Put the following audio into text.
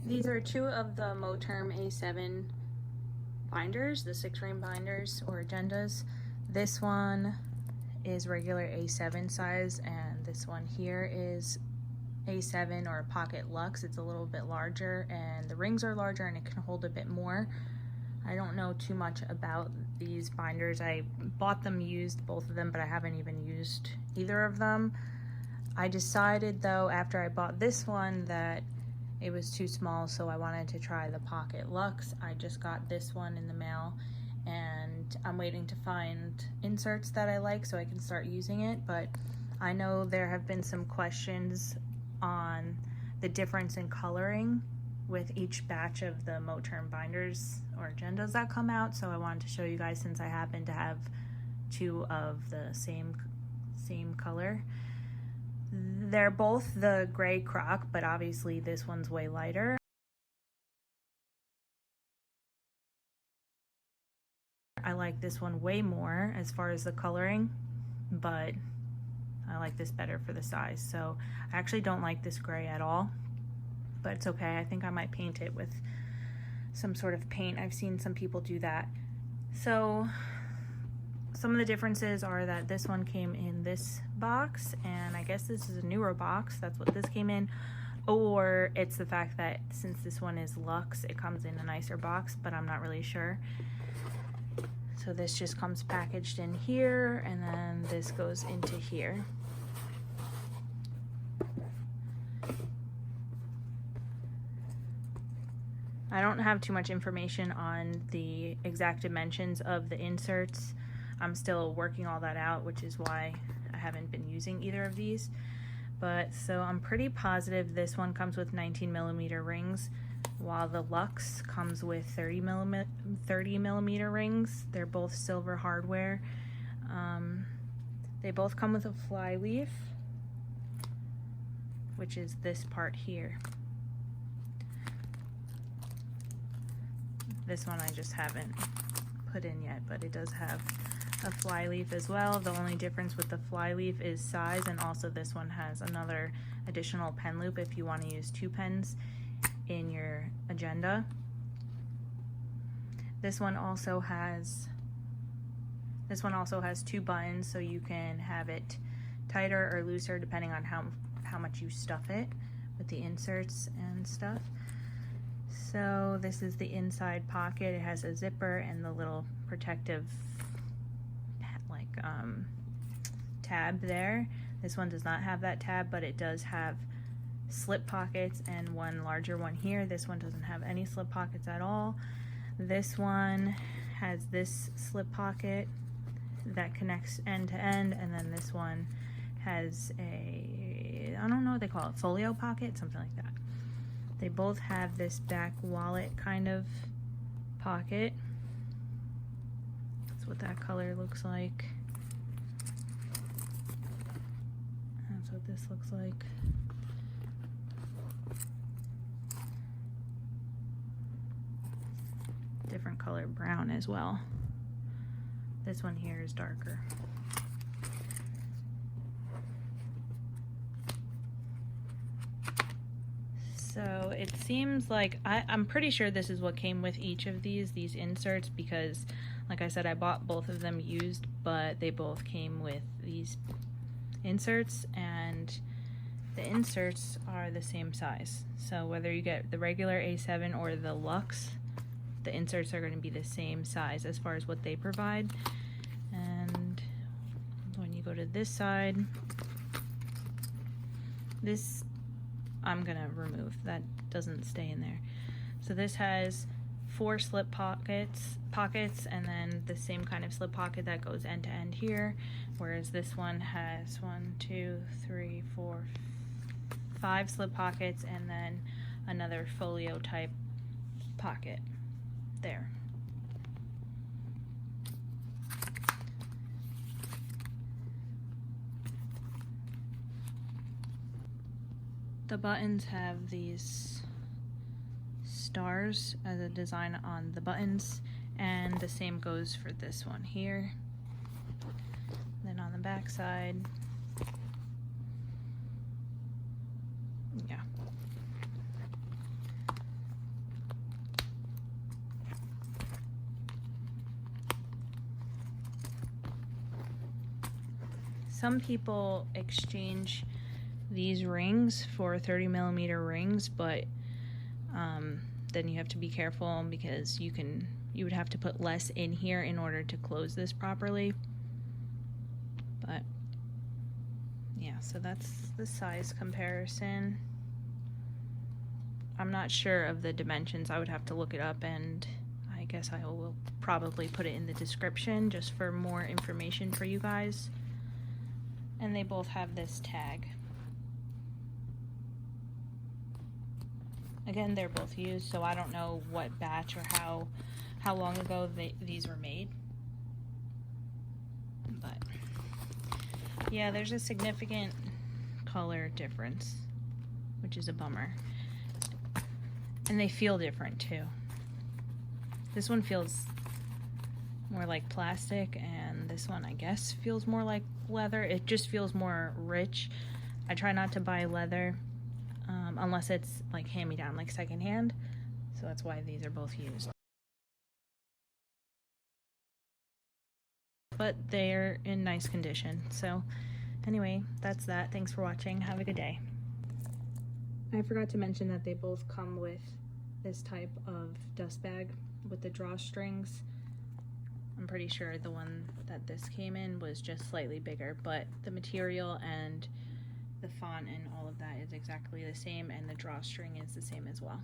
These are two of the Moterm A7 binders, the 6-ring binders or agendas. This one is regular A7 size, and this one here is A7 or Pocket Luxe. It's a little bit larger, and the rings are larger and it can hold a bit more. I don't know too much about these binders. I bought them used, both of them, but I haven't even used either of them. I decided though, after I bought this one, that it was too small, so I wanted to try the Pocket Luxe. I just got this one in the mail, and I'm waiting to find inserts that I like so I can start using it. But I know there have been some questions on the difference in coloring with each batch of the Moterm binders or agendas that come out, so I wanted to show you guys since I happen to have two of the same color. They're both the gray Croc, but obviously this one's way lighter. I like this one way more as far as the coloring, but I like this better for the size. So I actually don't like this gray at all, but it's okay. I think I might paint it with some sort of paint. I've seen some people do that. So some of the differences are that this one came in this box, and I guess this is a newer box. That's what this came in. Or it's the fact that since this one is Luxe, it comes in a nicer box, but I'm not really sure. So this just comes packaged in here, and then this goes into here. I don't have too much information on the exact dimensions of the inserts. I'm still working all that out, which is why I haven't been using either of these. But so I'm pretty positive this one comes with 19mm rings, while the Luxe comes with 30mm rings. They're both silver hardware. They both come with a fly leaf, which is this part here. This one I just haven't put in yet, but it does have a fly leaf as well. The only difference with the fly leaf is size, and also this one has another additional pen loop if you want to use 2 pens in your agenda. This one also has 2 buttons, so you can have it tighter or looser depending on how much you stuff it with the inserts and stuff. So this is the inside pocket. It has a zipper and the little protective tab there. This one does not have that tab, but it does have slip pockets and one larger one here. This one doesn't have any slip pockets at all. This one has this slip pocket that connects end to end, and then this one has a, I don't know what they call it, folio pocket, something like that. They both have this back wallet kind of pocket. That's what that color looks like. That's what this looks like. Different color brown as well. This one here is darker. So it seems like, I'm pretty sure this is what came with each of these inserts, because like I said, I bought both of them used, but they both came with these inserts, and the inserts are the same size. So whether you get the regular A7 or the Luxe, the inserts are going to be the same size as far as what they provide. And when you go to this side, this I'm gonna remove, that doesn't stay in there. So this has 4 slip pockets, and then the same kind of slip pocket that goes end to end here, whereas this one has 1, 2, 3, 4, 5 slip pockets, and then another folio type pocket there. The buttons have these stars as a design on the buttons, and the same goes for this one here. Then on the back side, yeah. some people exchange these rings for 30mm rings, but then you have to be careful because you would have to put less in here in order to close this properly. But yeah, so that's the size comparison. I'm not sure of the dimensions. I would have to look it up, and I guess I will probably put it in the description just for more information for you guys. And they both have this tag. Again, they're both used, so I don't know what batch or how long ago these were made. But yeah, there's a significant color difference, which is a bummer. And they feel different too. This one feels more like plastic, and this one I guess feels more like leather. It just feels more rich. I try not to buy leather unless it's like hand-me-down, like secondhand. So that's why these are both used. But they're in nice condition. So anyway, that's that. Thanks for watching. Have a good day. I forgot to mention that they both come with this type of dust bag with the drawstrings. I'm pretty sure the one that this came in was just slightly bigger, but the material and the font and all of that is exactly the same, and the drawstring is the same as well.